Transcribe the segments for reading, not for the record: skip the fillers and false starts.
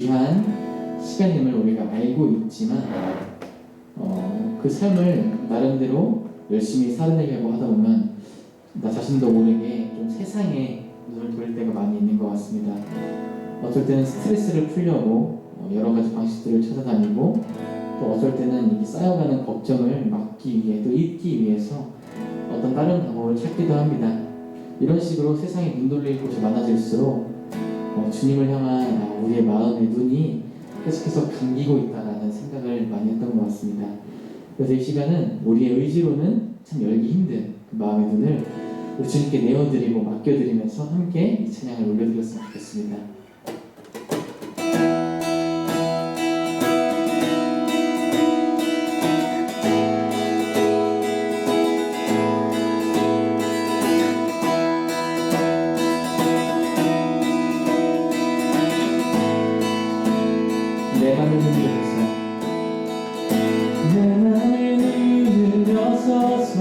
귀한 시간임을 우리가 알고 있지만 그 삶을 나름대로 열심히 살아내려고 하다 보면 나 자신도 모르게 좀 세상에 눈을 돌릴 때가 많이 있는 것 같습니다. 어쩔 때는 스트레스를 풀려고 여러 가지 방식들을 찾아다니고, 또 어쩔 때는 이 쌓여가는 걱정을 막기 위해, 또 잊기 위해서 어떤 다른 방법을 찾기도 합니다. 이런 식으로 세상에 눈 돌릴 곳이 많아질수록 주님을 향한 우리의 마음의 눈이 계속해서 감기고 있다라는 생각을 많이 했던 것 같습니다. 그래서 이 시간은 우리의 의지로는 참 열기 힘든 그 마음의 눈을 우리 주님께 내어드리고 맡겨드리면서 함께 이 찬양을 올려드렸으면 좋겠습니다. 내 맘의 눈을 들어서 내 맘의 눈을 들어서서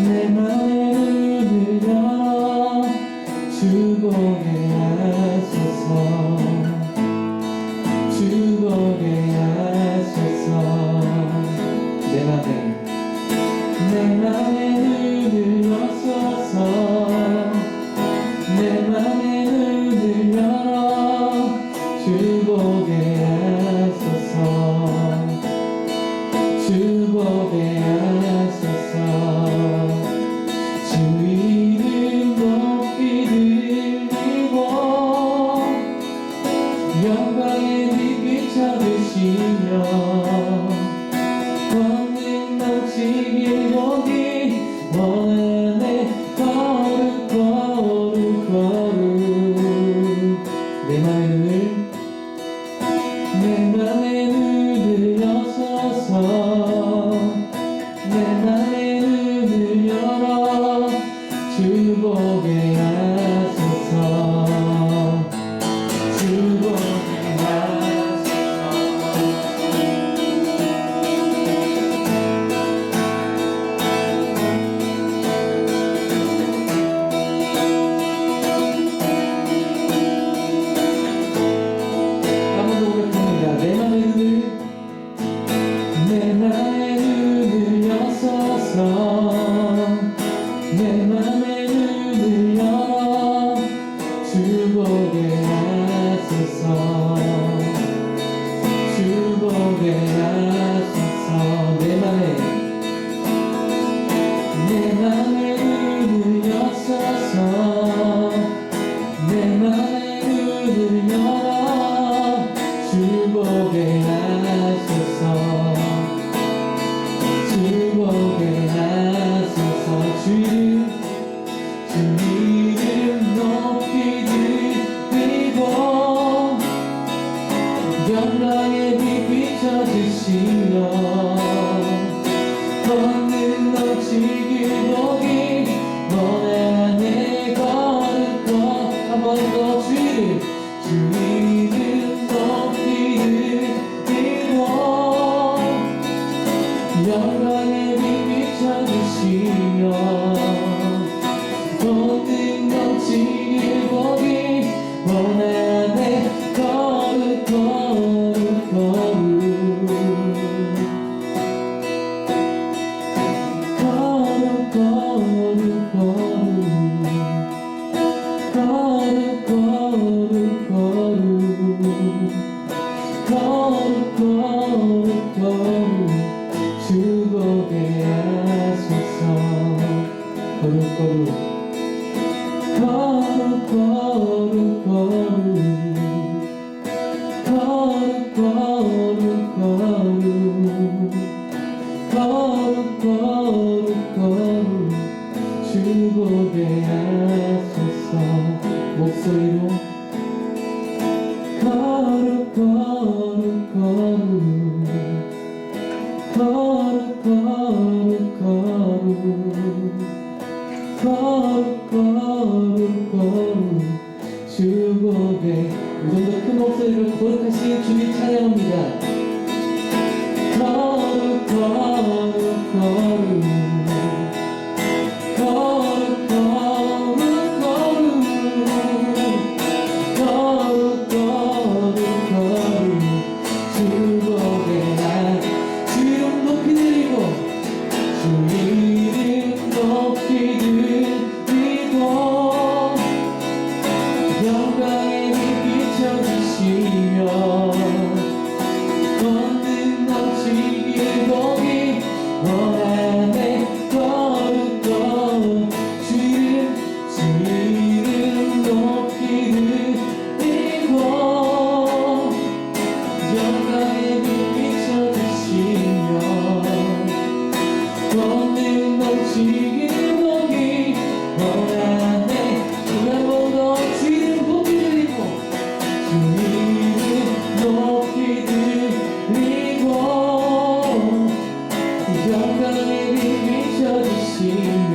내 맘의 눈을 열어 주보게 하소서, 주보게 하소서. 내 맘의 눈을 여소서, 내 맘의 눈을 열어 주보게 하소서, 주보게 하소서. 주 이름 높이 들리고 영광의 빛 비춰주시며 권능 넘치길 보기 원하네. 거룩 거룩 거룩. 내 맘의 눈을, 내 맘의 눈을 여소서, 내 맘의 눈을 열어 주보게 하소서, 주보게 하소서. 한번더 고백합니다. 내 맘의 눈을, 내 맘의 눈을 여소서, 내 맘의 눈을 열어 주보게 하소서, 주보게 하소서. 내 맘의 눈을 여소서, 내 맘의 눈을 열어 주보게 하소서, 주보게 하소서. 주 이름 높이 들리고 영광의 빛 비춰주시며 권능 넘치길 보기 원하네. 거룩 거룩. 한 번 더 주 이름 높이 들리고 영광의 빛 비춰주시며 권능 넘치길 보기 원하네. 거룩 거룩 거룩 거룩 거룩 거룩 거룩 거룩 거룩 거룩 거룩 주보게 하소서. 거룩 거룩 거룩 거룩 거룩 거룩 거룩 거룩 거룩 주보게 하소서. 목소리로 거룩 거룩 거룩 거룩 거룩 거룩 거룩 거룩 주보게. 이 정도 큰 목소리로 거룩하신 주님 찬양합니다. 거룩 거룩 거룩 거룩 거룩 거룩 거룩 이름 높이 들리고 영광의 빛 비춰주시며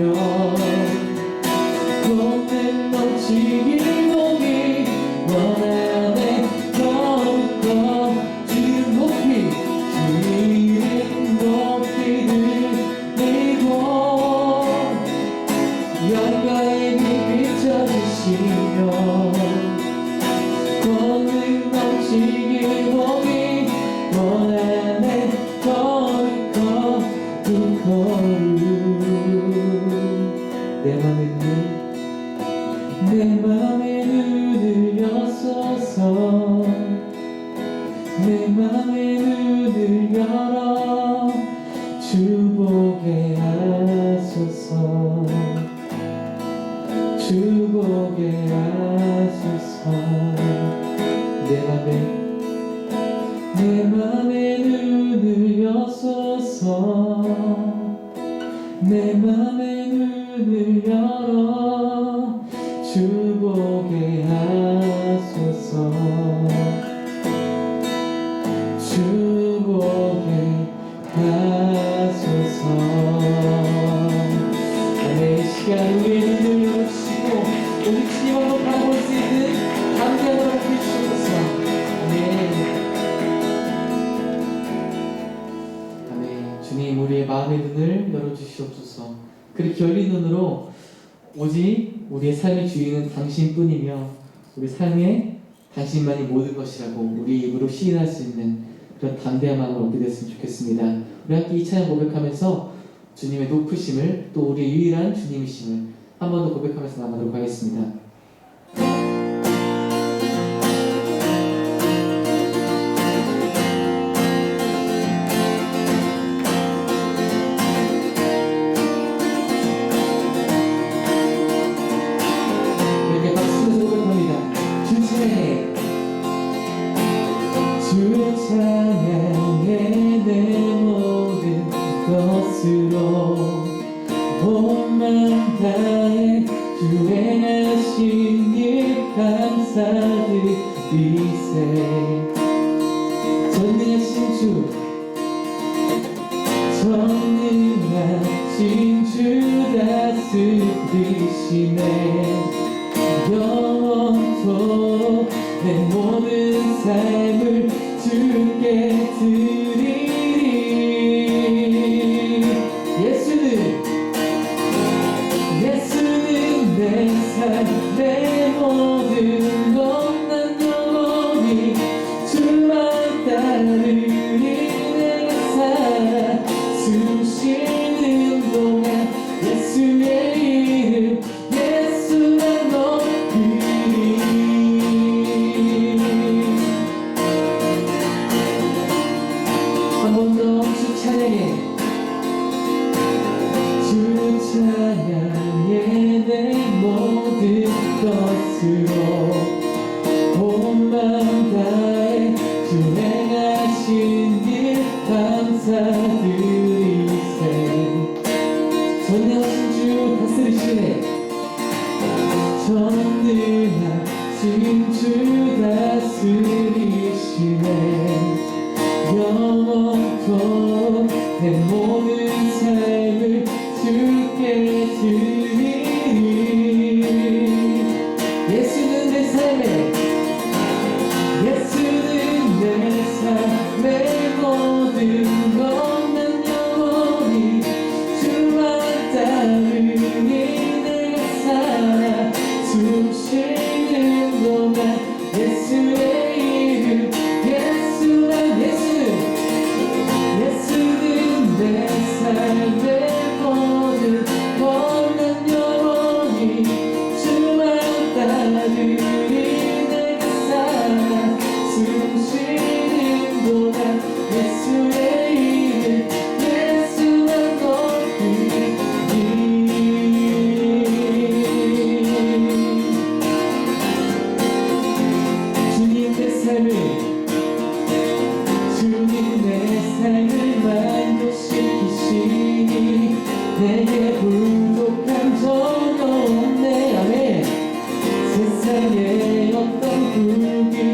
걷는 넘치길 보기 원하네 더욱더 주 높이 주 이름 높이 들리고 영광의 빛 비춰주시며 걷는 넘치길 보기 원하네 더욱더 두 걸음 내 맘의 눈을 여소서 내 맘의 눈을 열어 주 보게 하소서 주 보게 하소서 내 맘의 눈을 여소서 내 맘의 눈을 열어 주 보게 하소서 주 보게 하소서. 아멘. 이 시간 우리의 눈을 열어주시고 우리 주님 한번 바라볼 수 있는 감사함을 해주시옵소서. 아멘. 아멘. 주님 우리의 마음의 눈을 열어주시옵소서. 그렇게 열린 눈으로 오직 우리의 삶의 주인은 당신뿐이며 우리 삶에 당신만이 모든 것이라고 우리 입으로 시인할 수 있는 그런 담대한 마음을 얻게 됐으면 좋겠습니다. 우리 함께 이 찬양 고백하면서 주님의 높으심을 또 우리의 유일한 주님이심을 한 번 더 고백하면서 나가도록 하겠습니다. 이렇게 박수에서 고백합니다. 주 찬양해 내 모든 것으로 온 마음 다해 주 행하신 일 감사드리세. 전능하신 주 다스리시네 영원토록 내 모든 삶을 주께 드리리. 예수는 내 삶 내 모든 것 난 영원히 주만 따르리. 내가 살아 숨쉬는 동안 예수의 이름 예수만 높이리. 한 번 더 주 찬양해. 주 찬양해 내 모든 것으로 온 마음 다해 주 행하신 일 감사드리세. 전능하신 주 다스리시네. 전능하신 주 다스리시네. 영원토록 내 모든 삶을 주께 드리리. 예수는 내 삶의 모든 것 난 영원히 주만 따르니. 내가 살아 숨쉬는 동안 예수의 이름 예수는 내 삶의 모든 것 난 영원히 주만 따르니. 내가 살아 숨쉬는 동안 예수의 이름 예수만 높이리. 주님 내 삶을 만족시키시니 내게 부족함 전혀 없네. 아멘. 세상에 어떤 불길이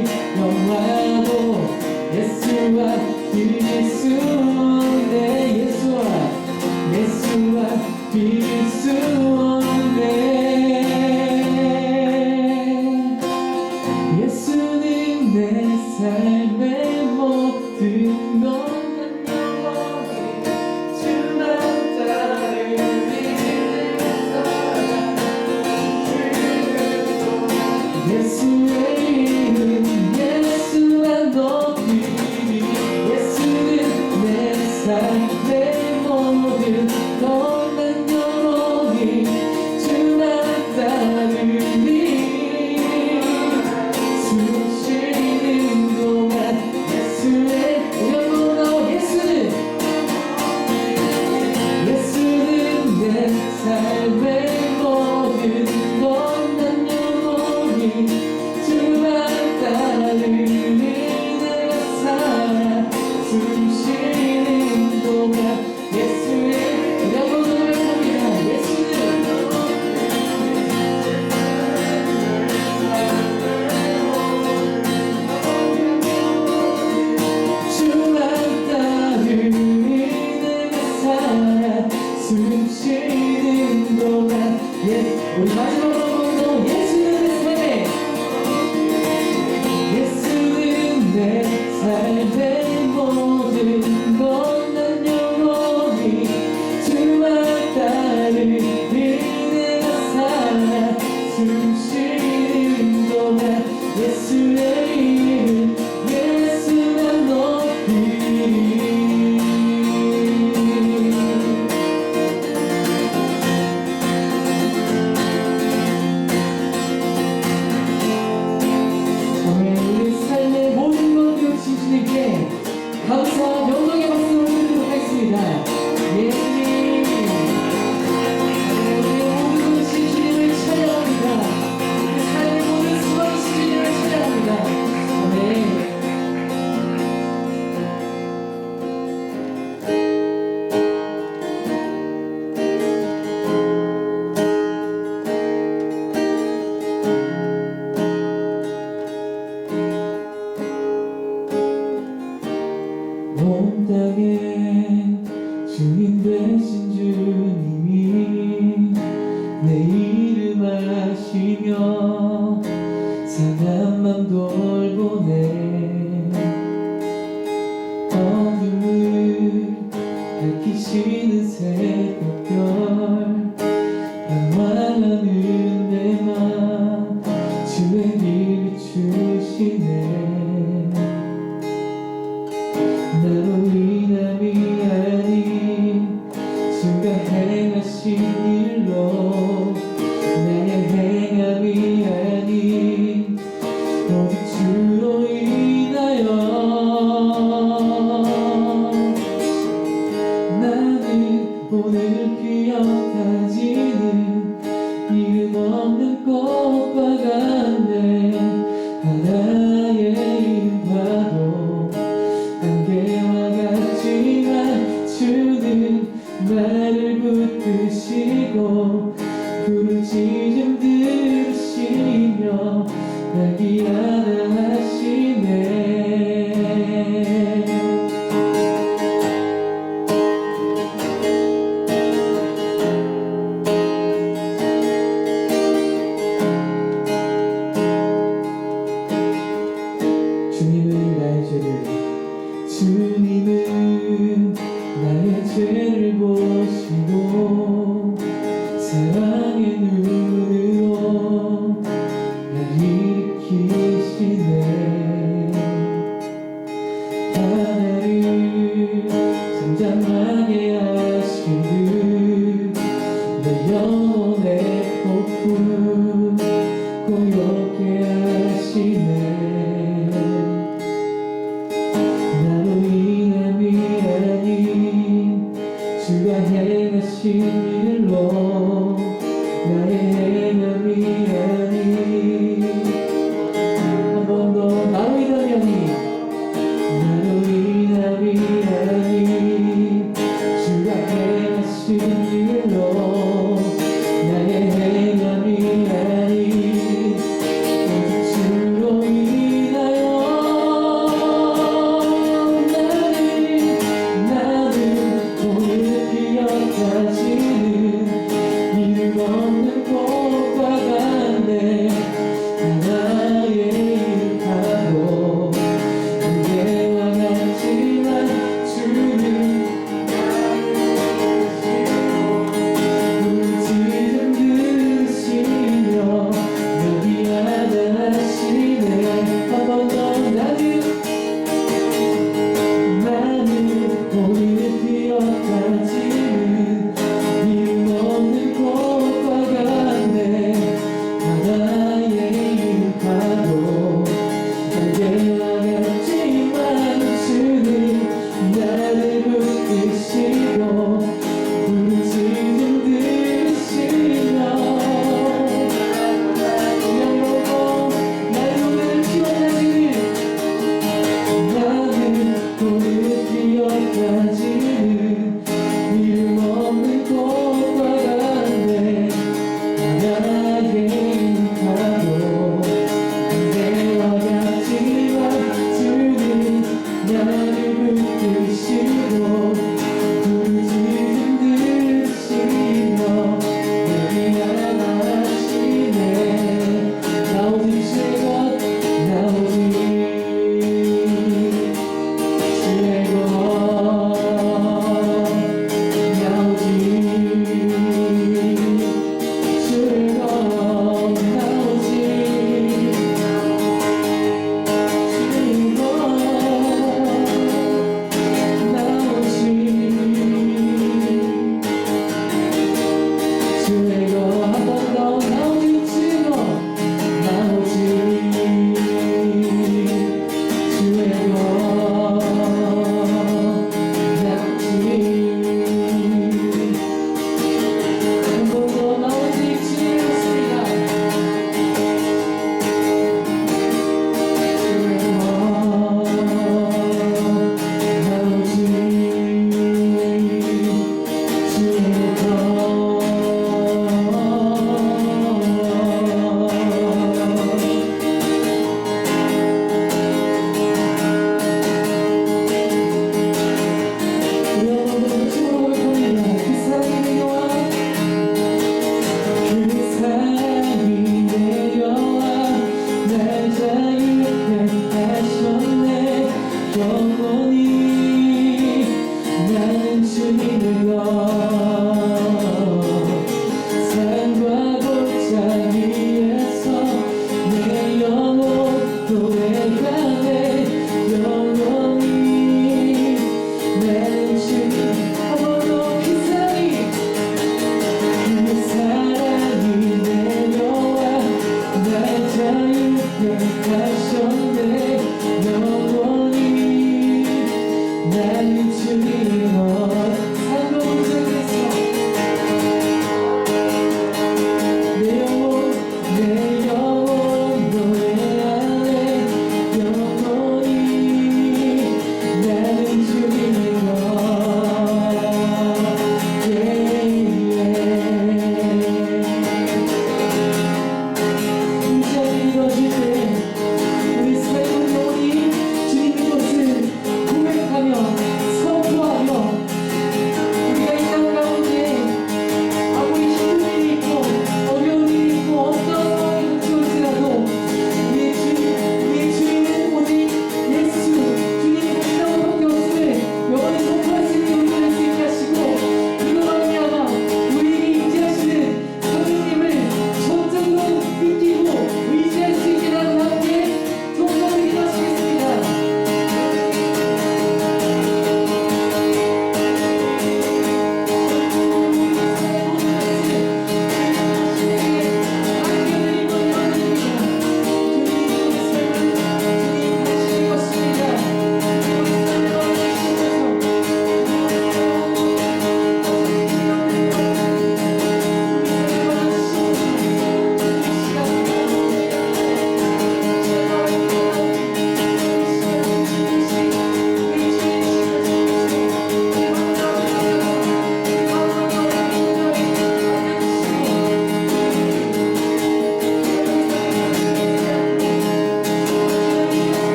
삶의 모든 것 주만 따르는 예수의 이름 예수만 높이리 예수는 내 삶의 모든 것만 영원히 주만 따르리 숨 쉬는 동안 예수의 영원한 예수는 내 삶의 모든 것만 영원히 주만 따르리 내가 살아 숨 쉬는 동안 예수의 영원을 합니다. 예수는 주만 따르리 내가 살아 숨 쉬는 동안 우리 마지막으로 예수는 내 삶의 모든 것만 영원히 주만 따르리 내가 살아 숨 쉬는 동안 예수의 이름 예수만 높이리 우리 삶의 모든 것 되어주신 주님께 감사와 영광의 박수를 드리도록 하겠습니다. 예수님 우리의 모든 것이 주님을 찬양합니다. 우리 삶의 모든 수고하신 주님을 찬양합니다. 아멘. 온 땅에 주님 되신 주님이 내 이름 아시며 사랑만 돌보네 어둠을 밝히시는 새벽별 방황하는 내맘 주의 빛 주시네 나로 인함이 아닌 주가 행하신 일로 나의 행함이 아닌 오직 주로 인하여 나는 오늘 피어다지는 이름 없는 꽃과 같네 하나의 이름 봐도 안개와 같지만 주는 나를 붙드시고 부르짖음 들으시며 날 기안하시네 주님은 나의 죄를 보시고 사랑의 눈으로 날 일으키시네 하나를 잠잠하게 하시듯 내 영혼의 폭풍 고요케 하시네 나로 인해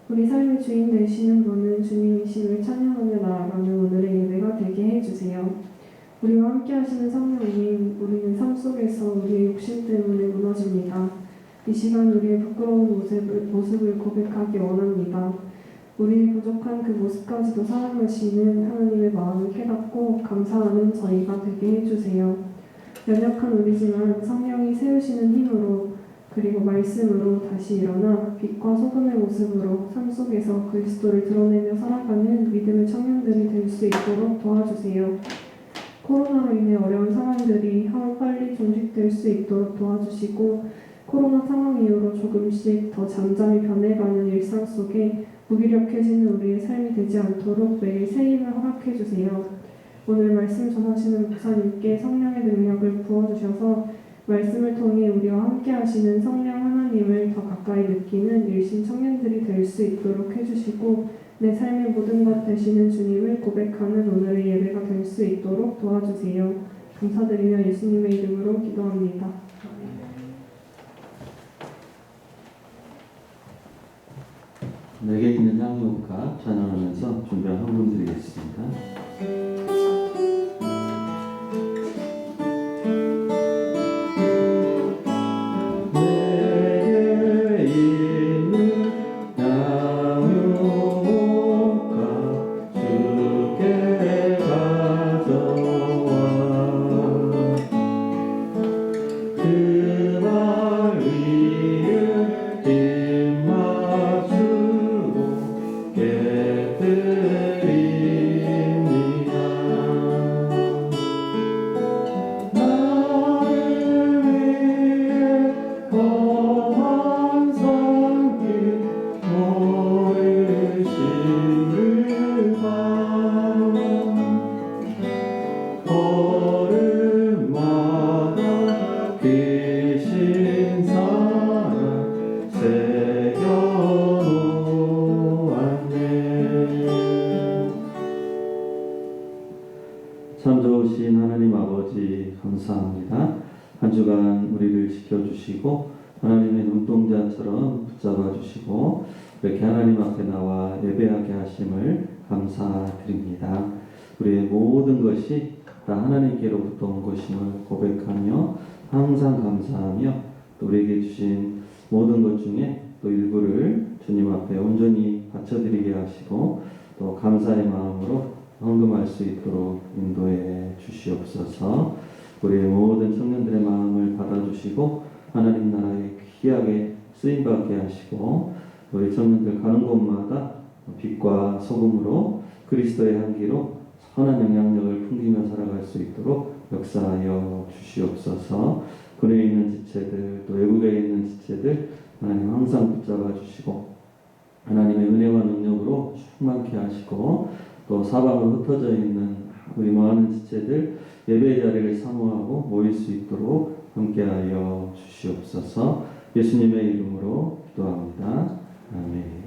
우리 삶의 주인 되시는 분은 주님이심을 찬양하며 나아가는 오늘의 예배가 되게 해주세요. 우리와 함께 하시는 성령님, 우리는 삶 속에서 우리의 욕심 때문에 무너집니다. 이 시간 우리의 부끄러운 모습을 고백하기 원합니다. 우리의 부족한 그 모습까지도 사랑하시는 하나님의 마음을 깨닫고 감사하는 저희가 되게 해주세요. 연약한 우리지만 성령이 세우시는 힘으로 그리고 말씀으로 다시 일어나 빛과 소금의 모습으로 삶 속에서 그리스도를 드러내며 살아가는 믿음의 청년들이 될 수 있도록 도와주세요. 코로나로 인해 어려운 상황들이 하루빨리 종식될 수 있도록 도와주시고 코로나 상황 이후로 조금씩 더 잠잠히 변해가는 일상 속에 무기력해지는 우리의 삶이 되지 않도록 매일 새 힘을 허락해 주세요. 오늘 말씀 전하시는 목사님께 성령의 능력을 부어주셔서 말씀을 통해 우리와 함께 하시는 성령 하나님을 더 가까이 느끼는 일신 청년들이 될 수 있도록 해주시고 내 삶의 모든 것 되시는 주님을 고백하는 오늘의 예배가 될 수 있도록 도와주세요. 감사드리며 예수님의 이름으로 기도합니다. 내게 있는 향유가 찬양하면서 준비한 헌금 드리겠습니다. 참 좋으신 하나님 아버지 감사합니다. 한 주간 우리를 지켜주시고 하나님의 눈동자처럼 붙잡아 주시고 이렇게 하나님 앞에 나와 예배하게 하심을 감사드립니다. 우리의 모든 것이 다 하나님께로부터 온 것임을 고백하며 항상 감사하며 또 우리에게 주신 모든 것 중에 또 일부를 주님 앞에 온전히 바쳐드리게 하시고 또 감사의 마음으로 헌금할 수 있도록 인도해 주시옵소서. 우리의 모든 청년들의 마음을 받아주시고 하나님 나라에 귀하게 쓰임받게 하시고 우리 청년들 가는 곳마다 빛과 소금으로 그리스도의 향기로 선한 영향력을 풍기며 살아갈 수 있도록 역사하여 주시옵소서. 군에 있는 지체들 또 외국에 있는 지체들 하나님 항상 붙잡아 주시고 하나님의 은혜와 능력으로 충만케 하시고 또 사방으로 흩어져 있는 우리 많은 지체들 예배 자리를 사모하고 모일 수 있도록 함께하여 주시옵소서. 예수님의 이름으로 기도합니다. 아멘.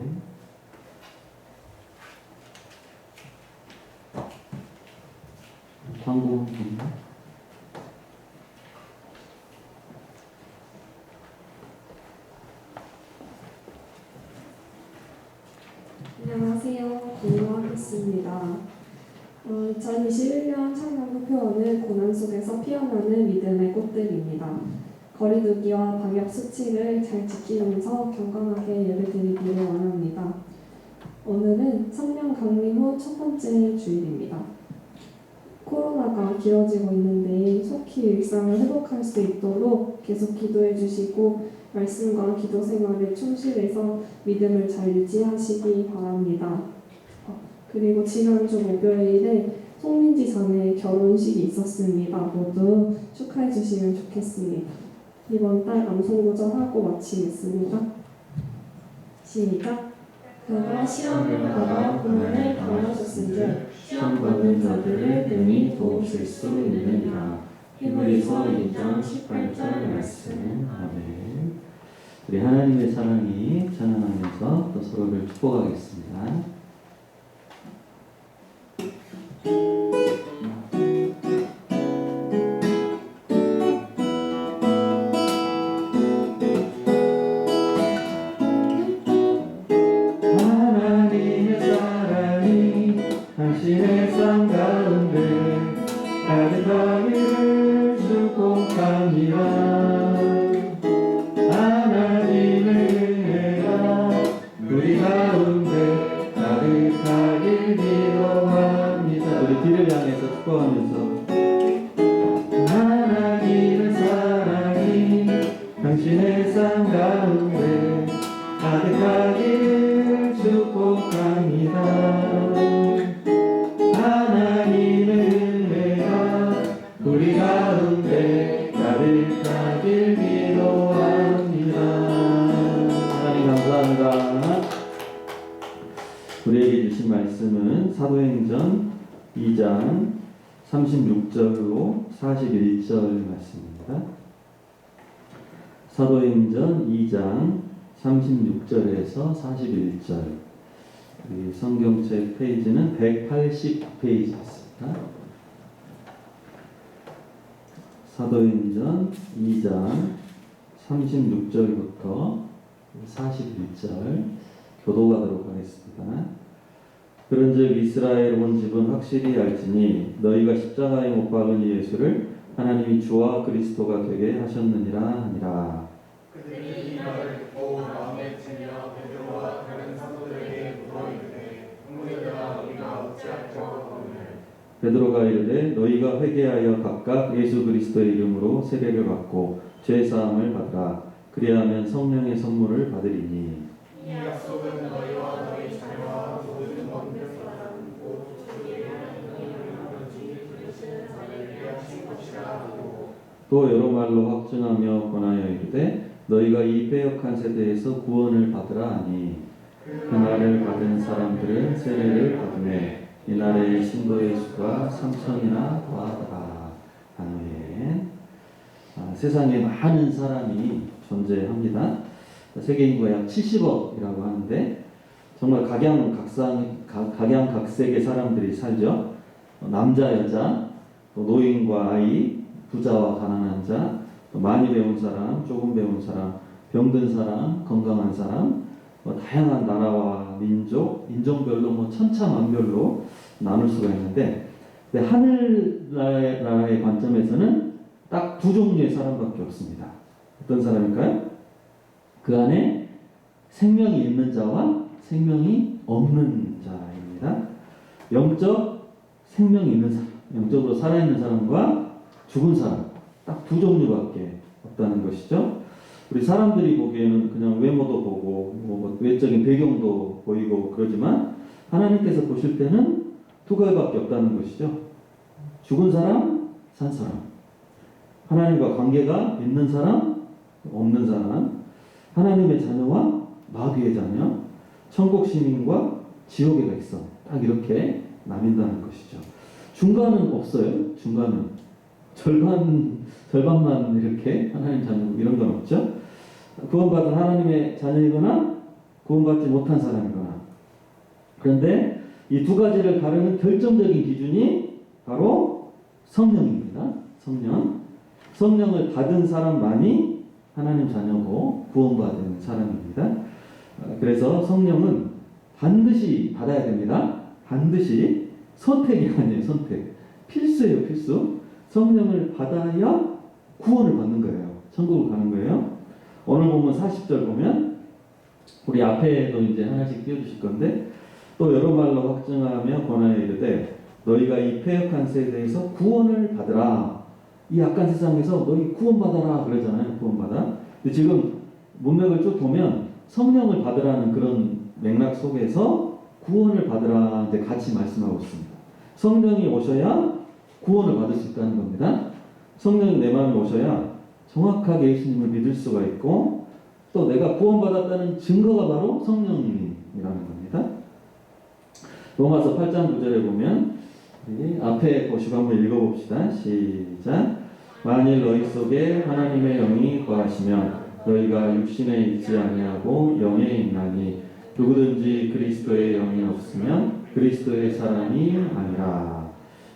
광고. 안녕하세요. 공유하겠습니다. 2021년 청년투표는 고난 속에서 피어나는 믿음의 꽃들입니다. 거리두기와 방역 수칙을 잘 지키면서 건강하게 예배드리기를 원합니다. 오늘은 성령 강림 후 첫 번째 주일입니다. 코로나가 길어지고 있는데 속히 일상을 회복할 수 있도록 계속 기도해 주시고 말씀과 기도 생활에 충실해서 믿음을 잘 유지하시기 바랍니다. 그리고 지난주 목요일에 송민지 자매의 결혼식이 있었습니다. 모두 축하해 주시면 좋겠습니다. 이번 달 암송구절하고 마치겠습니다. 시작! 그가 시험을 받아 고난을 당하셨은즉 시험 받는 자들을 능히 도우실 수 있느니라. 히브리서 2장 18절 말씀. 아멘. 우리 하나님의 사랑이 찬양하면서 또 서로를 축복하겠습니다. 우리 가운데 가득하길 기도합니다. 우리 뒤를 향해서 축복하면서 하나님의 사랑이 당신의 삶 가운데 가득하길 축복합니다. 하나님의 은혜가 우리 가운데 가득하길 기도합니다. 하나님 감사합니다. 우리에게 주신 말씀은 사도행전 2장 36절로 41절 말씀입니다. 사도행전 2장 36절에서 41절. 우리 성경책 페이지는 189페이지였습니다. 사도행전 2장 36절부터 41절 교도가도록 하겠습니다. 그런즉 이스라엘 온 집은 확실히 알지니 너희가 십자가에 못 박은 이 예수를 하나님이 주와 그리스도가 되게 하셨느니라 하니라. 그들이 이 말을 듣고 마음에 치며 베드로와 다른 사도들에게 물어 이르되 형제들아 우리가 어찌할까 하거늘 베드로가 이르되 너희가 회개하여 각각 예수 그리스도의 이름으로 세례를 받고 죄 사함을 받으라. 그리하면 성령의 선물을 받으리니. 이 약속은 너희와 너희 자녀와 모든 원대 사람 곧 주의 하나님의 이름으로지 부르시는 자에게 하신 것이라 하고 또 여러 말로 확증하며 권하여 이르되 너희가 이 패역한 세대에서 구원을 받으라 하니 그날을 받은 사람들은 세례를 받으매 이날에 신도의 수가 3,000이나 더하더라. 아멘. 세상에 많은 사람이 존재합니다. 세계 인구가 약 70억이라고 하는데 정말 각양각색의 사람들이 살죠. 남자, 여자, 또 노인과 아이, 부자와 가난한 자, 또 많이 배운 사람, 조금 배운 사람, 병든 사람, 건강한 사람, 다양한 나라와 민족, 인종별로 천차만별로 나눌 수가 있는데 하늘나라의 관점에서는 딱 두 종류의 사람밖에 없습니다. 어떤 사람일까요? 그 안에 생명이 있는 자와 생명이 없는 자입니다. 영적 생명이 있는 사람, 영적으로 살아있는 사람과 죽은 사람, 딱 두 종류밖에 없다는 것이죠. 우리 사람들이 보기에는 그냥 외모도 보고 뭐 외적인 배경도 보이고 그러지만 하나님께서 보실 때는 두 가지밖에 없다는 것이죠. 죽은 사람, 산 사람. 하나님과 관계가 있는 사람, 없는 사람. 하나님의 자녀와 마귀의 자녀. 천국 시민과 지옥의 백성. 딱 이렇게 나뉜다는 것이죠. 중간은 없어요. 중간은. 절반만 이렇게 하나님 자녀 이런 건 없죠. 구원받은 하나님의 자녀이거나 구원받지 못한 사람이거나. 그런데 이 두 가지를 가르는 결정적인 기준이 바로 성령입니다. 성령을 받은 사람만이 하나님 자녀고 구원받은 사람입니다. 그래서 성령은 반드시 받아야 됩니다. 반드시 선택이 아니에요. 선택. 필수예요. 필수. 성령을 받아야 구원을 받는 거예요. 천국을 가는 거예요. 오늘 보면 40절 보면 우리 앞에도 이제 하나씩 띄워주실 건데 또 여러 말로 확증하며 권하여 이르되 너희가 이 패역한 세대에서 구원을 받으라. 이 악한 세상에서 너희 구원받아라 그러잖아요. 구원받아. 근데 지금 문맥을 쭉 보면 성령을 받으라는 그런 맥락 속에서 구원을 받으라 이제 같이 말씀하고 있습니다. 성령이 오셔야 구원을 받을 수 있다는 겁니다. 성령이 내 마음에 오셔야 정확하게 예수님을 믿을 수가 있고 또 내가 구원받았다는 증거가 바로 성령님이라는 겁니다. 로마서 8장 9절에 보면 앞에 보시고 한번 읽어봅시다. 시작. 만일 너희 속에 하나님의 영이 거하시면 너희가 육신에 있지 아니하고 영에 있나니 누구든지 그리스도의 영이 없으면 그리스도의 사람이 아니라.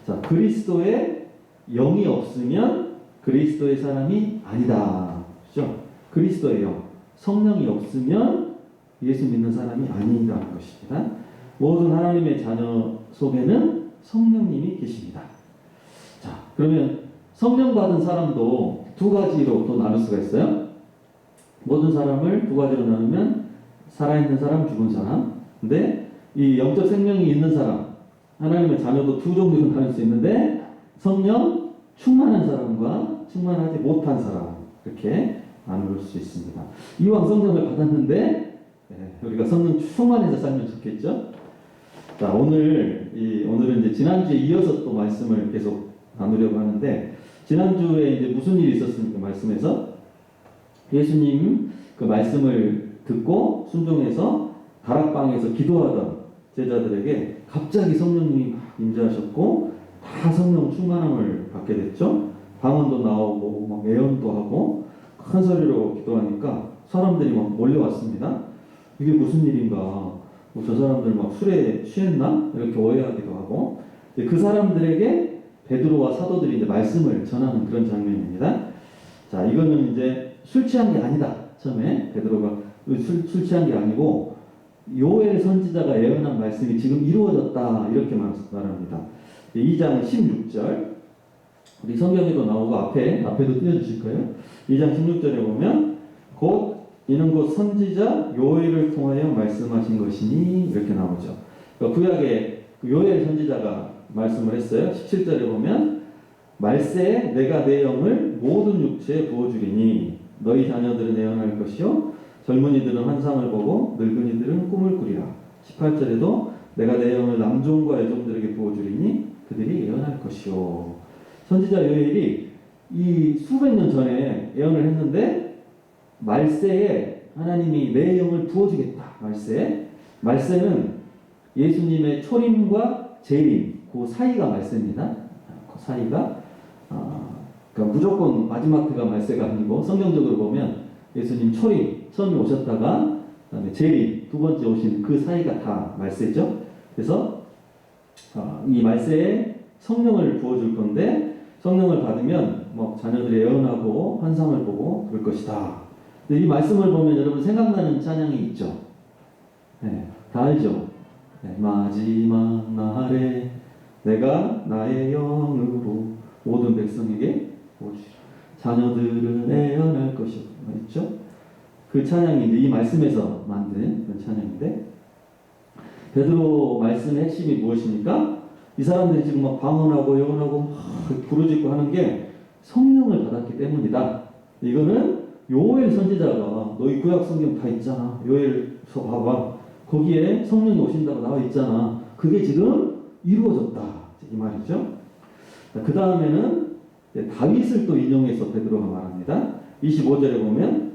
자, 그리스도의 영이 없으면 그리스도의 사람이 아니다. 그렇죠? 그리스도의 영, 성령이 없으면 예수 믿는 사람이 아니라는 것입니다. 모든 하나님의 자녀 속에는 성령님이 계십니다. 자, 그러면 성령 받은 사람도 두 가지로 또 나눌 수가 있어요. 모든 사람을 두 가지로 나누면 살아있는 사람, 죽은 사람. 근데 이 영적 생명이 있는 사람, 하나님의 자녀도 두 종류로 나눌 수 있는데 성령 충만한 사람과 충만하지 못한 사람, 이렇게 나눌 수 있습니다. 이왕 성령을 받았는데 우리가 성령 충만해서 살면 좋겠죠? 자, 오늘은 이제 지난주에 이어서 또 말씀을 계속 나누려고 하는데, 지난주에 이제 무슨 일이 있었습니까? 말씀에서 예수님 그 말씀을 듣고 순종해서 다락방에서 기도하던 제자들에게 갑자기 성령님이 막 임재하셨고 다 성령 충만함을 받게 됐죠. 방언도 나오고 막 예언도 하고 큰 소리로 기도하니까 사람들이 막 몰려왔습니다. 이게 무슨 일인가? 저 사람들 막 술에 취했나? 이렇게 오해하기도 하고, 그 사람들에게 베드로와 사도들이 이제 말씀을 전하는 그런 장면입니다. 자, 이거는 이제 술 취한 게 아니다. 처음에 베드로가 술 취한 게 아니고 요엘 선지자가 예언한 말씀이 지금 이루어졌다, 이렇게 말합니다. 2장 16절, 우리 성경에도 나오고 앞에도 띄워주실 거예요. 2장 16절에 보면 이는 곧 선지자 요엘을 통하여 말씀하신 것이니, 이렇게 나오죠. 그러니까 구약의 요엘 선지자가 말씀을 했어요. 17절에 보면 말세에 내가 내 영을 모든 육체에 부어주리니 너희 자녀들은 예언할 것이요 젊은이들은 환상을 보고 늙은이들은 꿈을 꾸리라. 18절에도 내가 내 영을 남종과 여종들에게 부어주리니 그들이 예언할 것이요. 선지자 요엘이 이 수백 년 전에 예언을 했는데 말세에 하나님이 내 영을 부어주겠다. 말세는 예수님의 초림과 재림, 그 사이가 말세입니다. 그 사이가 그러니까 무조건 마지막 때가 말세가 아니고, 성경적으로 보면 예수님 초림, 처음에 오셨다가 그다음에 재림, 두 번째 오신 그 사이가 다 말세죠. 그래서 이 말세에 성령을 부어줄 건데, 성령을 받으면 뭐 자녀들이 예언하고 환상을 보고 그럴 것이다. 근데 이 말씀을 보면 여러분 생각나는 찬양이 있죠. 네, 다 알죠. 네, 마지막 날에 내가 나의 영으로 모든 백성에게 보여주리라. 자녀들은 예언할 것이요. 있죠? 그 찬양이 이제 이 말씀에서 만든 그런 찬양인데, 베드로 말씀의 핵심이 무엇입니까? 이 사람들이 지금 막 방언하고 예언하고 막 부르짖고 하는 게 성령을 받았기 때문이다. 이거는 요엘 선지자가, 너희 구약 성경 다 있잖아. 요엘서 봐봐. 거기에 성령이 오신다고 나와 있잖아. 그게 지금 이루어졌다. 이 말이죠. 그 다음에는 다윗을 또 인용해서 베드로가 말합니다. 25절에 보면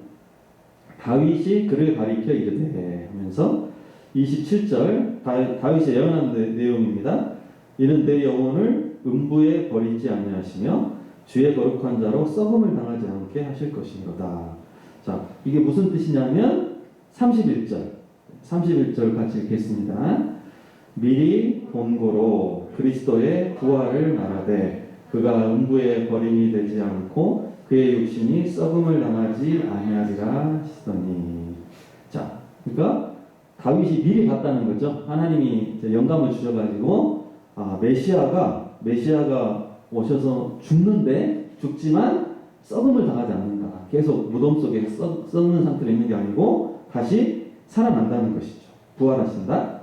다윗이 그를 가리켜 이르되 하면서, 27절 다윗의 예언한 내용입니다. 이는 내 영혼을 음부에 버리지 아니하시며 주의 거룩한 자로 썩음을 당하지 않게 하실 것이로다. 자, 이게 무슨 뜻이냐면 31절 같이 읽겠습니다. 미리 본고로 그리스도의 부활을 말하되 그가 음부에 버림이 되지 않고 그의 육신이 썩음을 당하지 아니하리라 하시더니. 자, 그러니까 다윗이 미리 봤다는 거죠. 하나님이 영감을 주셔가지고 메시아가 오셔서 죽지만 썩음을 당하지 않는다. 계속 무덤 속에 썩는 상태로 있는 게 아니고 다시 살아난다는 것이죠. 부활하신다.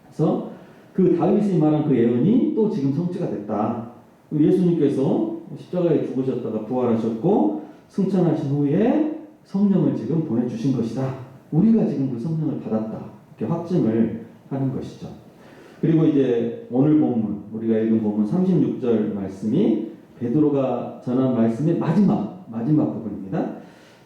그래서 그 다윗이 말한 그 예언이 또 지금 성취가 됐다. 예수님께서 십자가에 죽으셨다가 부활하셨고 승천하신 후에 성령을 지금 보내주신 것이다. 우리가 지금 그 성령을 받았다. 이렇게 확증을 하는 것이죠. 그리고 이제 오늘 본문, 우리가 읽은 본문 36절 말씀이 베드로가 전한 말씀의 마지막 부분입니다.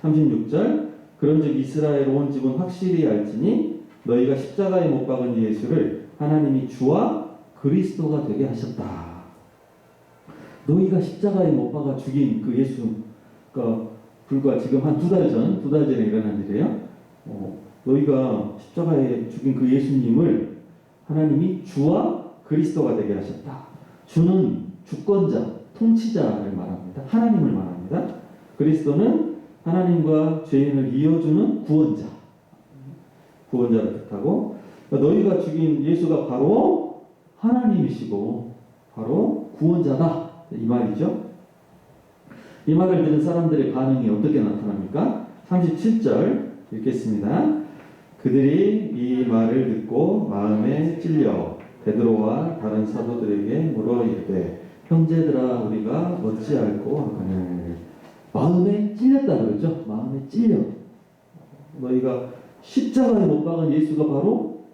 36절, 그런즉 이스라엘 온 집은 확실히 알지니 너희가 십자가에 못 박은 예수를 하나님이 주와 그리스도가 되게 하셨다. 너희가 십자가에 못 박아 죽인 그 예수가 불과 지금 한 두 달 전에 일어난 일이에요. 너희가 십자가에 죽인 그 예수님을 하나님이 주와 그리스도가 되게 하셨다. 주는 주권자, 통치자를 말합니다. 하나님을 말합니다. 그리스도는 하나님과 죄인을 이어주는 구원자를 뜻하고, 너희가 죽인 예수가 바로 하나님이시고 바로 구원자다. 이 말이죠. 이 말을 들은 사람들의 반응이 어떻게 나타납니까? 37절 읽겠습니다. 그들이 이 말을 듣고 마음에 찔려 베드로와 다른 사도들에게 물어 이르되 형제들아 우리가 어찌할꼬 하거늘. 마음에 찔렸다 그러죠. 마음에 찔려. 너희가 십자가에 못 박은 예수가 바로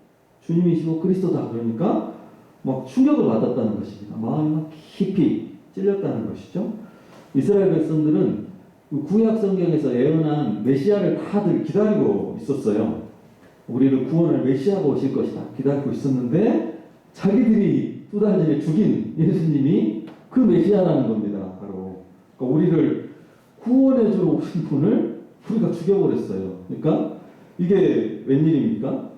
주님이시고 그리스도다. 그러니까 막 충격을 받았다는 것입니다. 마음이 막 깊이 찔렸다는 것이죠. 이스라엘 백성들은 구약 성경에서 예언한 메시아를 다들 기다리고 있었어요. 우리를 구원할 메시아가 오실 것이다 기다리고 있었는데 자기들이 두 달 전에 죽인 예수님이 그 메시아라는 겁니다. 바로 그러니까 우리를 구원해 주러 오신 분을 우리가 죽여버렸어요. 그러니까 이게 웬일입니까?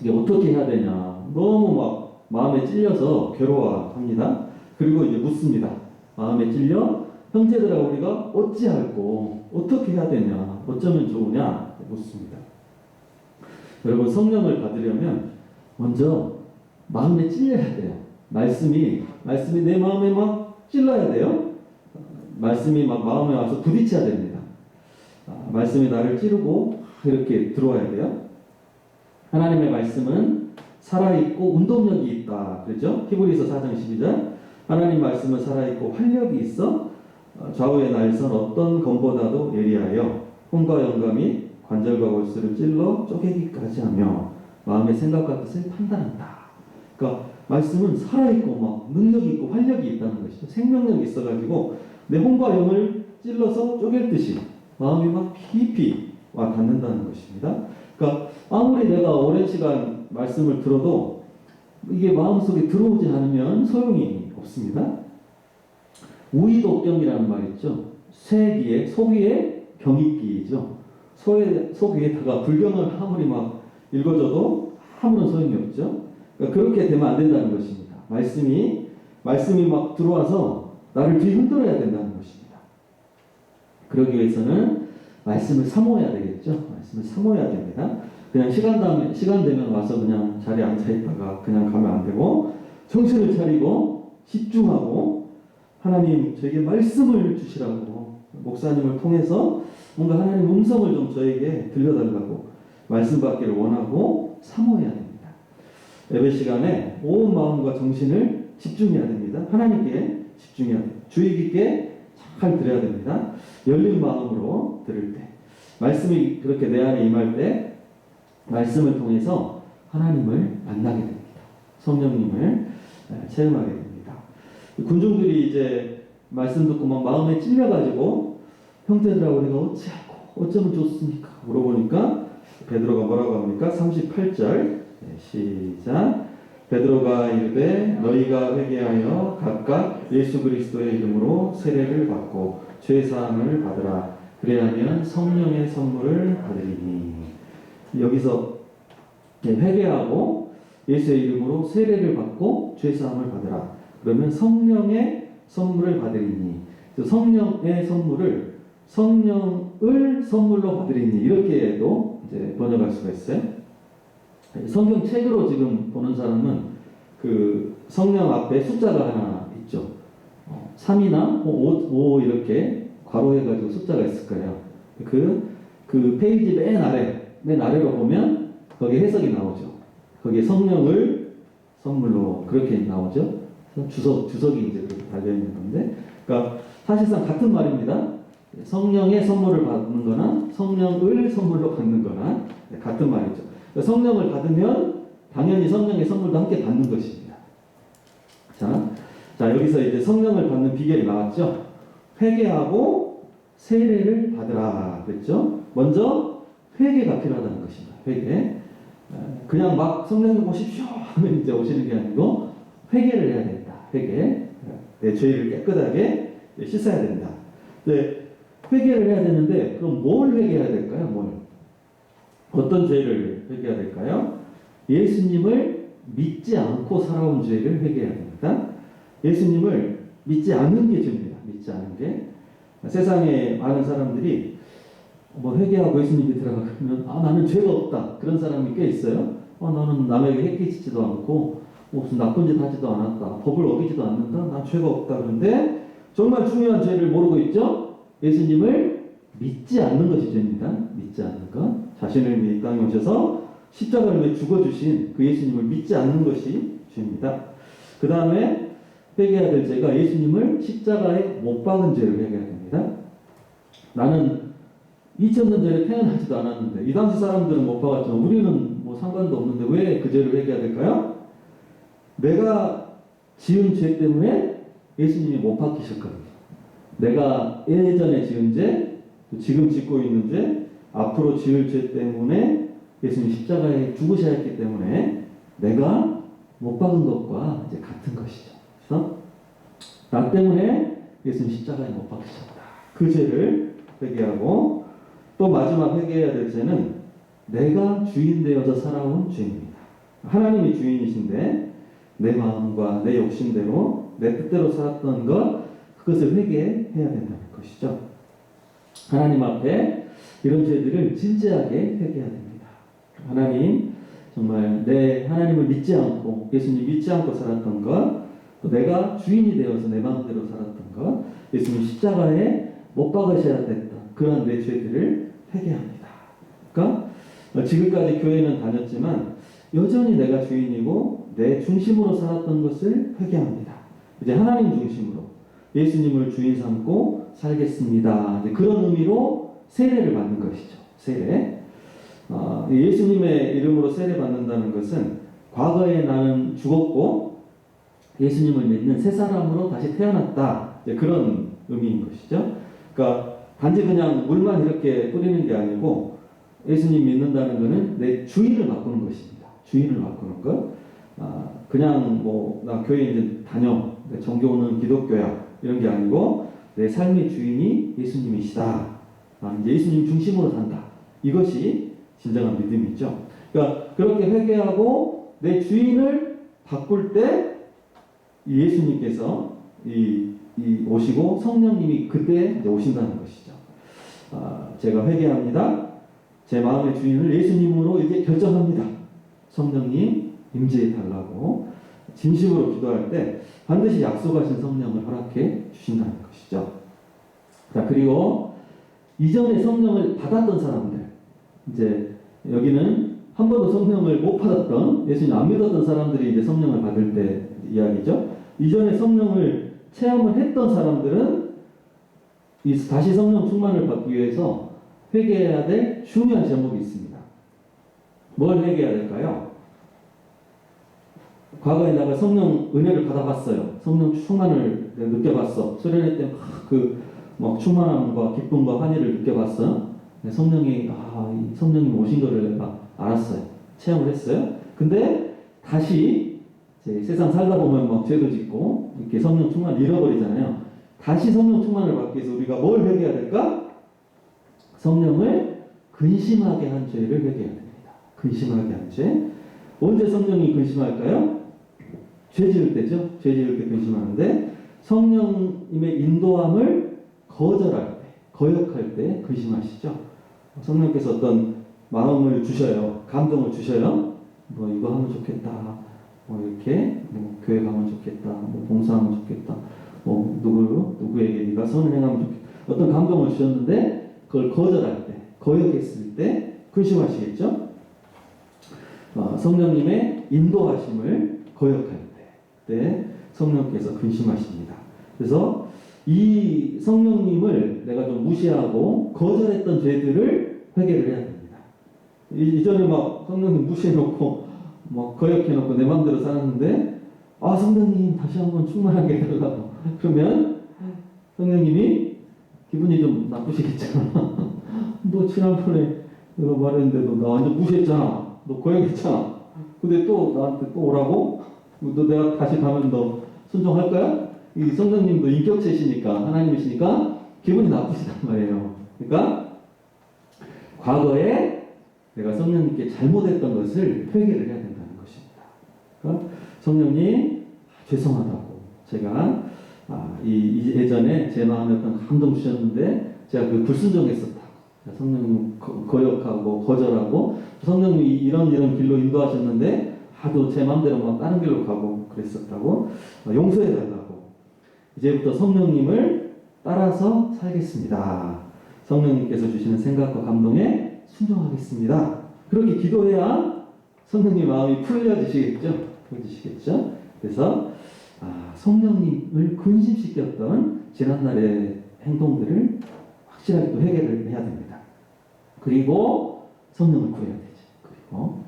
이게 어떻게 해야 되냐. 너무 막 마음에 찔려서 괴로워합니다. 그리고 이제 묻습니다. 마음에 찔려 형제들아 우리가 어찌할꼬 어떻게 해야 되냐 어쩌면 좋으냐 묻습니다. 여러분 성령을 받으려면 먼저 마음에 찔려야 돼요. 말씀이 내 마음에 막 찔러야 돼요. 말씀이 막 마음에 와서 부딪혀야 됩니다. 말씀이 나를 찌르고 이렇게 들어와야 돼요. 하나님의 말씀은 살아있고 운동력이 있다. 그렇죠? 히브리서 4장 12절 하나님 말씀은 살아있고 활력이 있어 좌우의 날선 어떤 검보다도 예리하여 혼과 영감이 관절과 골수를 찔러 쪼개기까지 하며 마음의 생각과 뜻을 판단한다. 그러니까 말씀은 살아있고 막 능력이 있고 활력이 있다는 것이죠. 생명력이 있어가지고 내 혼과 영을 찔러서 쪼갤 듯이 마음이 막 깊이 와 닿는다는 것입니다. 그러니까 아무리 내가 오랜 시간 말씀을 들어도 이게 마음속에 들어오지 않으면 소용이 없습니다. 우의독경이라는 말 있죠. 쇠귀에 소귀에 경익기죠. 소귀에다가 불경을 아무리 막 읽어줘도 아무런 소용이 없죠. 그러니까 그렇게 되면 안 된다는 것입니다. 말씀이 막 들어와서 나를 뒤흔들어야 된다는 것입니다. 그러기 위해서는 말씀을 사모해야 되겠죠. 말씀을 사모해야 됩니다. 그냥 시간 되면 와서 그냥 자리에 앉아 있다가 그냥 가면 안 되고 정신을 차리고 집중하고 하나님 저에게 말씀을 주시라고 목사님을 통해서 뭔가 하나님 음성을 좀 저에게 들려달라고 말씀 받기를 원하고 사모해야 됩니다. 예배 시간에 온 마음과 정신을 집중해야 됩니다. 하나님께 집중해야 돼요. 주의 깊게 잘 들어야 됩니다. 열린 마음으로 들을 때 말씀이 그렇게 내 안에 임할 때 말씀을 통해서 하나님을 만나게 됩니다. 성령님을 체험하게 됩니다. 군중들이 이제 말씀 듣고 막 마음에 찔려가지고 형제들아 우리가 어찌하고 어쩌면 좋습니까? 물어보니까 베드로가 뭐라고 합니까? 38절 시작. 베드로가 이르되 너희가 회개하여 각각 예수 그리스도의 이름으로 세례를 받고 죄 사함을 받으라. 그래야면 성령의 선물을 받으리니. 여기서 회개하고 예수의 이름으로 세례를 받고 죄 사함을 받으라. 그러면 성령의 선물을 받으리니. 성령의 선물을 성령을 선물로 받으리니 이렇게도 이제 번역할 수가 있어요. 성경 책으로 지금 보는 사람은 그 성령 앞에 숫자가 하나 있죠. 3이나 5 이렇게 괄호해가지고 숫자가 있을 거예요. 그 페이지 맨 아래로 보면 거기에 해석이 나오죠. 거기에 성령을 선물로 그렇게 나오죠. 주석이 이제 그렇게 달려있는 건데, 그러니까 사실상 같은 말입니다. 성령의 선물을 받는 거나 성령을 선물로 받는 거나 같은 말이죠. 성령을 받으면 당연히 성령의 선물도 함께 받는 것입니다. 자 여기서 이제 성령을 받는 비결이 나왔죠. 회개하고 세례를 받으라 그랬죠. 먼저 회개가 필요하다는 것입니다. 회개. 그냥 막 성령님 오십시오 하면 이제 오시는 게 아니고 회개를 해야 된다. 회개. 내 죄를 깨끗하게 씻어야 된다. 회개를 해야 되는데 그럼 뭘 회개해야 될까요? 어떤 죄를 회개해야 될까요? 예수님을 믿지 않고 살아온 죄를 회개해야 됩니다. 예수님을 믿지 않는 게 죄입니다. 믿지 않은 게. 세상에 많은 사람들이 회개하고 예수님 믿으라고 그러면 나는 죄가 없다. 그런 사람이 꽤 있어요. 나는 남에게 해끼지도 않고 무슨 나쁜 짓 하지도 않았다. 법을 어기지도 않는다. 난 죄가 없다. 그런데 정말 중요한 죄를 모르고 있죠? 예수님을 믿지 않는 것이 죄입니다. 믿지 않는 것. 자신을 위해 이 땅에 오셔서 십자가를 위해 죽어주신 그 예수님을 믿지 않는 것이 죄입니다. 그 다음에 회개해야 될 죄가 예수님을 십자가에 못 박은 죄를 회개해야 됩니다. 나는 2000년 전에 태어나지도 않았는데 이 당시 사람들은 못 박았지만 우리는 뭐 상관도 없는데 왜 그 죄를 회개해야 될까요? 내가 지은 죄 때문에 예수님이 못 박히셨거든요. 내가 예전에 지은 죄, 지금 짓고 있는 죄, 앞으로 지을 죄 때문에 예수님 십자가에 죽으셔야 했기 때문에 내가 못 박은 것과 이제 같은 것이죠. 그래서 나 때문에 예수님 십자가에 못 박히셨다. 그 죄를 회개하고 또 마지막 회개해야 될 죄는 내가 주인 되어서 살아온 죄입니다. 하나님이 주인이신데 내 마음과 내 욕심대로 내 뜻대로 살았던 것 그것을 회개해야 된다는 것이죠. 하나님 앞에 이런 죄들을 진지하게 회개해야 됩니다. 하나님 정말 내 하나님을 믿지 않고 예수님 믿지 않고 살았던 것 또 내가 주인이 되어서 내 마음대로 살았던 것 예수님 십자가에 못 박으셔야 됐던 그런 내 죄들을 회개합니다. 그러니까 지금까지 교회는 다녔지만 여전히 내가 주인이고 내 중심으로 살았던 것을 회개합니다. 이제 하나님 중심으로 예수님을 주인 삼고 살겠습니다. 이제 그런 의미로 세례를 받는 것이죠. 세례. 예수님의 이름으로 세례 받는다는 것은 과거에 나는 죽었고 예수님을 믿는 새 사람으로 다시 태어났다. 이제 그런 의미인 것이죠. 그러니까 단지 그냥 물만 이렇게 뿌리는 게 아니고 예수님 믿는다는 것은 내 주인을 바꾸는 것입니다. 주인을 바꾸는 것. 그냥 뭐 나 교회 이제 다녀, 내 종교는 기독교야 이런 게 아니고 내 삶의 주인이 예수님이시다. 이제 예수님 중심으로 산다. 이것이 진정한 믿음이죠. 그러니까 그렇게 회개하고 내 주인을 바꿀 때 예수님께서 오시고 성령님이 그때 오신다는 것이죠. 제가 회개합니다. 제 마음의 주인을 예수님으로 이제 결정합니다. 성령님 임재해 달라고 진심으로 기도할 때 반드시 약속하신 성령을 허락해 주신다는 것이죠. 자, 그리고 이전에 성령을 받았던 사람들, 이제 여기는 한 번도 성령을 못 받았던 예수님 안 믿었던 사람들이 이제 성령을 받을 때 이야기죠. 이전에 성령을 체험을 했던 사람들은 다시 성령 충만을 받기 위해서 회개해야 될 중요한 제목이 있습니다. 뭘 회개해야 될까요? 과거에 내가 성령 은혜를 받아봤어요. 성령 충만을 느껴봤어. 수련회 때 막 충만함과 기쁨과 환희를 느껴봤어요. 성령이 성령님 오신 거를 내가 알았어요. 체험을 했어요. 근데 다시 이제 세상 살다 보면 막 죄도 짓고 이렇게 성령 충만을 잃어버리잖아요. 다시 성령 충만을 받기 위해서 우리가 뭘 회개해야 될까? 성령을 근심하게 한 죄를 회개해야 됩니다. 근심하게 한 죄. 언제 성령이 근심할까요? 죄 지을 때죠. 죄 지을 때 근심하는데 성령님의 인도함을 거절할 때, 거역할 때 근심하시죠. 성령께서 어떤 마음을 주셔요. 감동을 주셔요. 뭐 이거 하면 좋겠다. 뭐 이렇게 뭐 교회 가면 좋겠다. 뭐 봉사하면 좋겠다. 뭐 누구에게 네가 선을 행하면 좋겠다. 어떤 감동을 주셨는데 그걸 거절할 때, 거역했을 때 근심하시겠죠. 성령님의 인도하심을 거역할 때 성령께서 근심하십니다. 그래서 이 성령님을 내가 좀 무시하고 거절했던 죄들을 회개를 해야 됩니다. 이전에 막 성령님 무시해놓고 막 거역해놓고 내 마음대로 살았는데 성령님 다시 한번 충만하게 해달라고 그러면 성령님이 기분이 좀 나쁘시겠잖아. 너 지난번에 내가 말했는데 너 나 완전 무시했잖아. 너 거역했잖아. 근데 또 나한테 또 오라고? 너 내가 다시 가면 너 순종할 거야? 이 성령님도 인격체시니까 하나님이시니까 기분이 나쁘시단 말이에요. 그러니까 과거에 내가 성령님께 잘못했던 것을 회개를 해야 된다는 것입니다. 그러니까 성령님 죄송하다고 제가 예전에 제 마음에 어떤 감동 주셨는데 제가 그 불순종했었다. 성령님 거역하고 거절하고 성령님이 이런 길로 인도하셨는데 하도 제 마음대로 막 다른 길로 가고 그랬었다고 용서해 달라고 이제부터 성령님을 따라서 살겠습니다. 성령님께서 주시는 생각과 감동에 순종하겠습니다. 그렇게 기도해야 성령님 마음이 풀어지시겠죠? 그래서 성령님을 근심시켰던 지난날의 행동들을 확실하게 또 해결을 해야 됩니다. 그리고 성령을 구해야 되죠. 그리고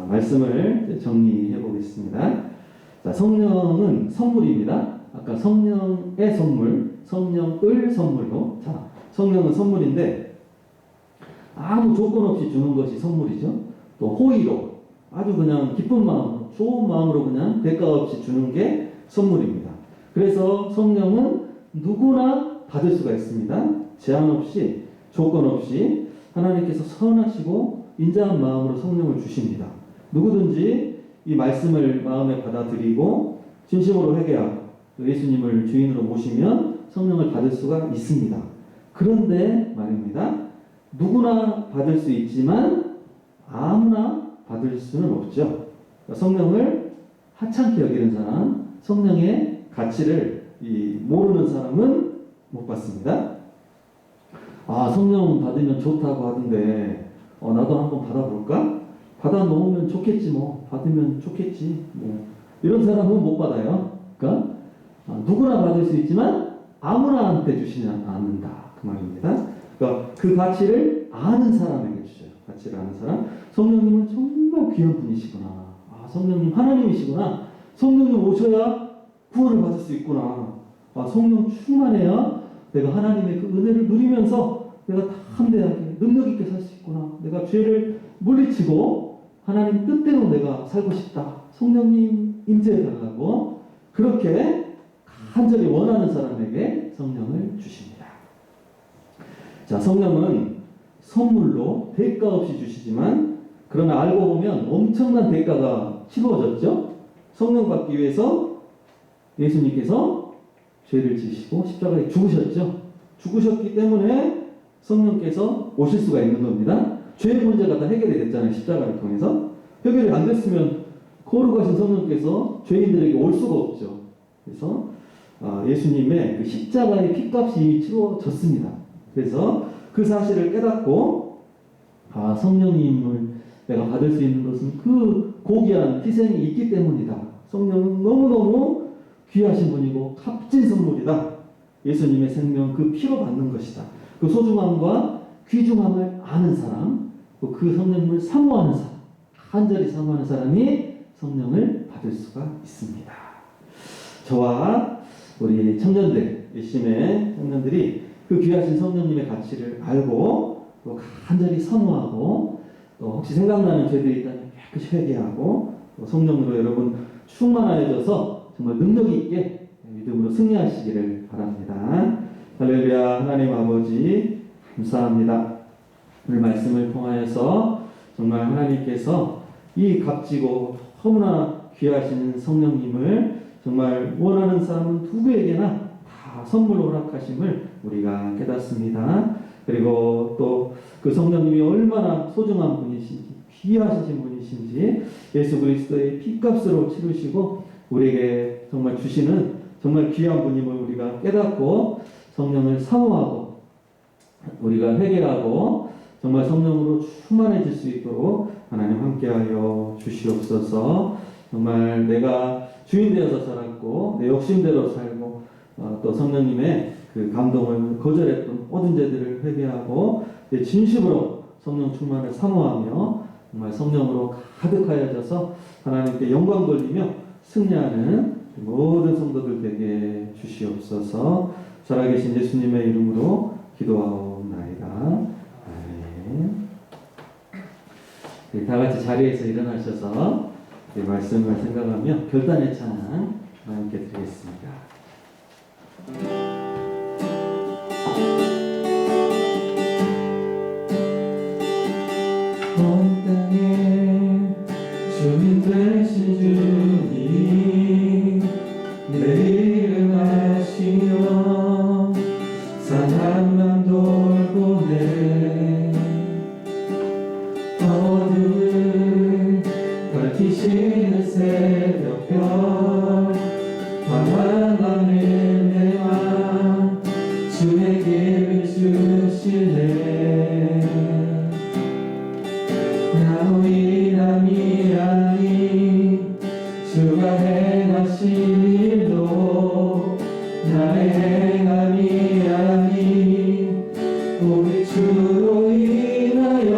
말씀을 정리해 보겠습니다. 자, 성령은 선물입니다. 아까 성령의 선물, 성령을 선물로. 자, 성령은 선물인데 아무 조건 없이 주는 것이 선물이죠. 또 호의로 아주 그냥 기쁜 마음으로, 좋은 마음으로 그냥 대가 없이 주는 게 선물입니다. 그래서 성령은 누구나 받을 수가 있습니다. 제한 없이, 조건 없이 하나님께서 선하시고 인자한 마음으로 성령을 주십니다. 누구든지 이 말씀을 마음에 받아들이고 진심으로 회개하고 예수님을 주인으로 모시면 성령을 받을 수가 있습니다. 그런데 말입니다. 누구나 받을 수 있지만 아무나 받을 수는 없죠. 성령을 하찮게 여기는 사람, 성령의 가치를 모르는 사람은 못 받습니다. 성령 받으면 좋다고 하던데 나도 한번 받아볼까? 받아 놓으면 좋겠지 뭐. 받으면 좋겠지 뭐. 이런 사람은 못 받아요. 그러니까 누구나 받을 수 있지만 아무나한테 주시지 않는다. 그 말입니다. 그러니까 그 가치를 아는 사람에게 주셔요. 가치를 아는 사람. 성령님은 정말 귀한 분이시구나. 성령님 하나님이시구나. 성령님 오셔야 구원을 받을 수 있구나. 성령 충만해야 내가 하나님의 그 은혜를 누리면서 내가 담대하게 능력 있게 살 수 있구나. 내가 죄를 물리치고 하나님 뜻대로 내가 살고 싶다. 성령님 임재해 달라고 그렇게 간절히 원하는 사람에게 성령을 주십니다. 자, 성령은 선물로 대가 없이 주시지만 그러나 알고 보면 엄청난 대가가 치루어졌죠. 성령 받기 위해서 예수님께서 죄를 지시고 십자가에 죽으셨죠. 죽으셨기 때문에 성령께서 오실 수가 있는 겁니다. 죄의 문제가 다 해결이 됐잖아요. 십자가를 통해서. 해결이 안 됐으면 거룩하신 성령께서 죄인들에게 올 수가 없죠. 그래서 예수님의 그 십자가의 피값이 이미 치루어졌습니다. 그래서 그 사실을 깨닫고 성령님을 내가 받을 수 있는 것은 그 고귀한 희생이 있기 때문이다. 성령은 너무너무 귀하신 분이고 값진 선물이다. 예수님의 생명 그 피로 받는 것이다. 그 소중함과 귀중함을 아는 사람, 그 성령님을 사모하는 사람, 간절히 사모하는 사람이 성령을 받을 수가 있습니다. 저와 우리 청년들, 열심의 청년들이 그 귀하신 성령님의 가치를 알고 또 간절히 사모하고 또 혹시 생각나는 죄들이 있다면 깨끗이 회개하고 또 성령으로 여러분 충만하여져서 정말 능력 있게 믿음으로 승리하시기를 바랍니다. 할렐루야. 하나님 아버지 감사합니다. 오늘 말씀을 통하여서 정말 하나님께서 이 값지고 너무나 귀하신 성령님을 정말 원하는 사람은 누구에게나 다 선물로 허락하심을 우리가 깨닫습니다. 그리고 또 그 성령님이 얼마나 소중한 분이신지 귀하신 분이신지 예수 그리스도의 피값으로 치르시고 우리에게 정말 주시는 정말 귀한 분임을 우리가 깨닫고 성령을 사모하고 우리가 회개하고 정말 성령으로 충만해질 수 있도록 하나님 함께하여 주시옵소서. 정말 내가 주인 되어서 살았고 내 욕심대로 살고 또 성령님의 그 감동을 거절했던 모든 죄들을 회개하고 내 진심으로 성령 충만을 사모하며 정말 성령으로 가득하여져서 하나님께 영광 돌리며 승리하는 모든 성도들 되게 주시옵소서. 살아계신 예수님의 이름으로 기도하옵나이다. 아멘. 다 같이 자리에서 일어나셔서 말씀을 생각하며 결단의 찬양 함께 드리겠습니다. 온 땅에 주인 되신 주님 내 이름 아시며 사랑만 돌보네 어둠을 밝히시는 새벽별 환한 은혜와 주의 길을 주시네 하나님 주가 행하신 일도 나의 행함이 아닌 우리 주로 인하여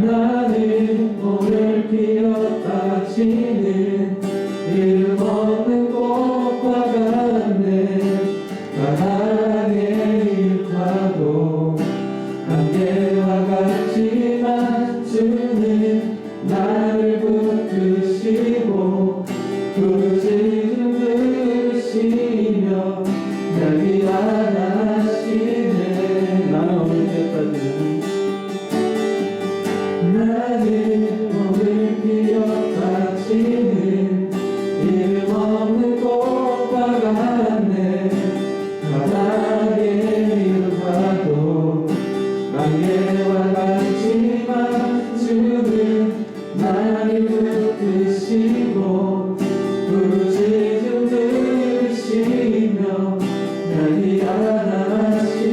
나는 오늘 피었다 지는 이름 없는 꽃과 같네 바람의 일파도 안개와 같지만 주는 나를 붙드시고 부르짖음 들으시며 날 위안하시네 나는 오늘 때까지는 나는 오늘 피었다 지는 이름 없는 꽃과 같네 바닥의 일파도 안개와 같지만 주는 나를 붙드시고 부르짖음 들으시며 날 위안하시네.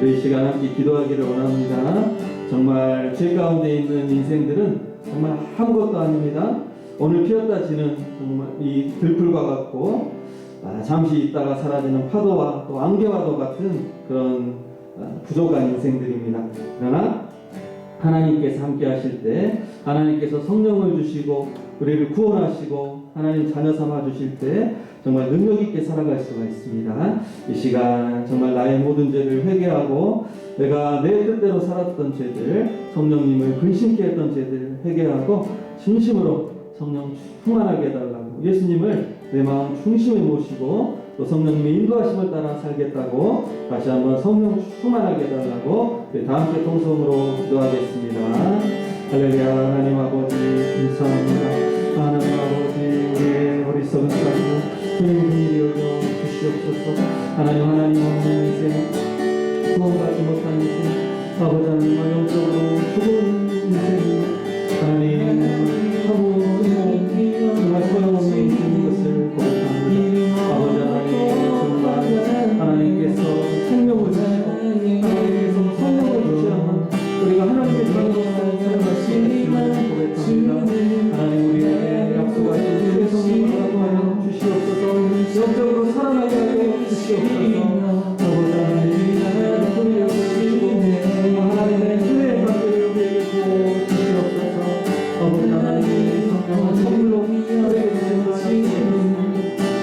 우리 이 시간 함께 기도하기를 원합니다. 정말 죄 가운데 있는 인생들은 정말 아무것도 아닙니다. 오늘 피었다 지는 정말 이 들풀과 같고 잠시 있다가 사라지는 파도와 또 안개와도 같은 그런 부족한 인생들입니다. 그러나 하나님께서 함께 하실 때 하나님께서 성령을 주시고 우리를 구원하시고 하나님 자녀 삼아 주실 때 정말 능력 있게 살아갈 수가 있습니다. 이 시간 정말 나의 모든 죄를 회개하고 내가 내 뜻대로 살았던 죄들 성령님을 근심케 했던 죄들 회개하고 진심으로 성령 충만하게 해달라고 예수님을 내 마음 중심에 모시고 또 성령님의 인도하심을 따라 살겠다고 다시 한번 성령 충만하게 해달라고 다 함께 통성으로 기도하겠습니다. 할렐루야. 하나님 아버지 감사합니다. 하나님 아버지 우리의 어리석은 삶을 주님 긍휼히 여겨 주시옵소서. 하나님 없는 인생 구원받지 못한 인생 아버지 하나님 영적으로 죽은 인생 하나님 하고 정말 소용없는 인생인 것을 고백합니다. 아버지 하나님 정말 하나님께서 생명을 주시고 하나님께서 성령을 주시면 우리가 하나님의 자녀로서 살아갈 수 있음을 고백합니다. 하나님 우리에게 약속하신 주의 성령을 허락하여 주시옵소서. 영적으로 살아나게 하여 주시옵소서. 아버지 하나님 소리를 주시고 하나님의 주의 관계를 우리에게 부어 주시옵소서. 아버지 하나님 성령은 선물로 우리에게 주시옵소서.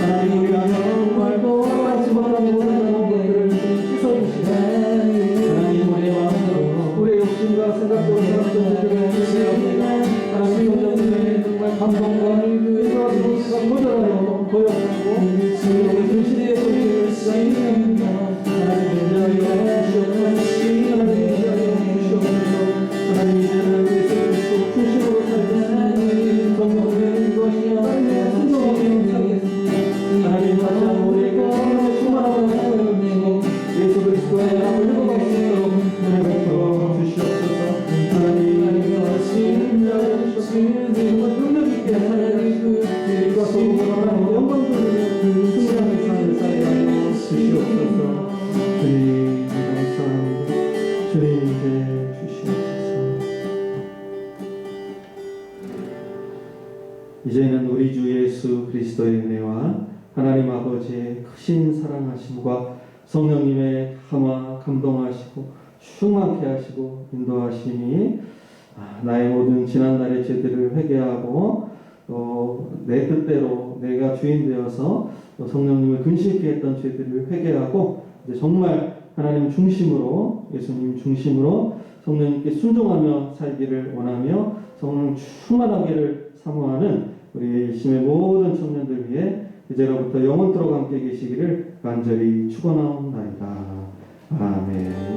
하나님 우리가 정말 떠나지 못한 모든 것들을 씻어주시고 하나님 우리의 마음으로 우리의 욕심과 생각과 생각들을 주시옵소서. 하나님 성령님의 정말 감동과 인도하심을 거절하여 거역하고 우리의 진실의 소리를 시작합니다. 하나님 인자하여 주시옵소서. 하나님 인자하여 주시옵소서. 하나님 이제는 예수 그리스도 중심으로 살겠습니다. 성령님의 인도하시며 하나님의 순종하며 살겠습니다. 하나님 다시 한번 우리에게 성령의 충만함을 허락하시고 예수 그리스도의 이름을 회복할 수 있도록 은혜 베풀어 주시옵소서. 하나님 인자하여 주시옵소서. 정말 능력 있게 하나님 우리가 소금을 하나님 영광 돌리는 승리하는 삶을 살게 하여 주시옵소서. 주님 감사합니다. 주님 이제 주시옵소서. 이제는 우리 주 예수 그리스도의 은혜와 하나님 아버지의 크신 사랑하심과 성령님의 감화 감동하시고 충만케 하시고 인도하심이 나의 모든 지난날의 죄들을 회개하고 내 뜻대로 내가 주인 되어서 성령님을 근심케 했던 죄들을 회개하고 이제 정말 하나님 중심으로 예수님 중심으로 성령님께 순종하며 살기를 원하며 성령 충만하기를 사모하는 우리 일심의 모든 청년들 위해 이제로부터 영원토록 함께 계시기를 간절히 축원하옵나이다. 아멘.